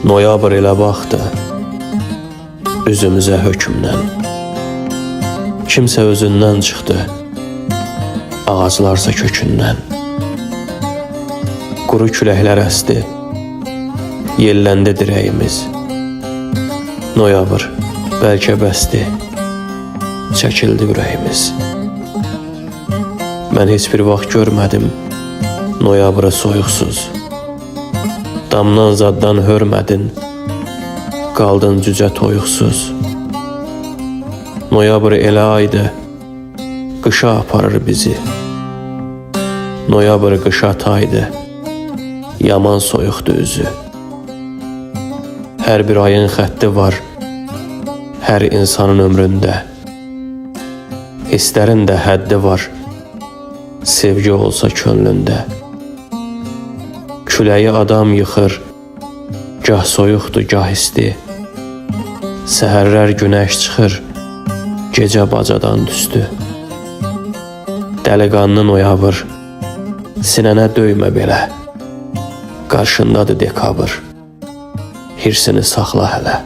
Noyabr elə baxdı üzümüzə hökmdən. Kimsə özündən çıxdı, ağaclarsa kökündən. Quru küləklər əsdi, yelləndi dirəyimiz. Noyabr bəlkə bəsdi, çəkildi ürəyimiz. Mən heç bir vaxt görmədim noyabrı soyuqsuz. Damdan zaddan hörmədin, qaldın cücə toyuqsuz. Noyabr elə aydı, qışa aparır bizi. Noyabr qışa taydı, yaman soyuqdu üzü. Hər bir ayın xətti var, hər insanın ömründə. Hisslərin də həddi var, sevgi olsa könlündə. Küləyi adam yıxır, gah soyuqdur, gah isti. Səhərlər günəş çıxır, gecə bacadan düşdü. Dəliqanlı noyabr, sinənə döymə belə. Qarşındadır dekabr, hirsini saxla hələ.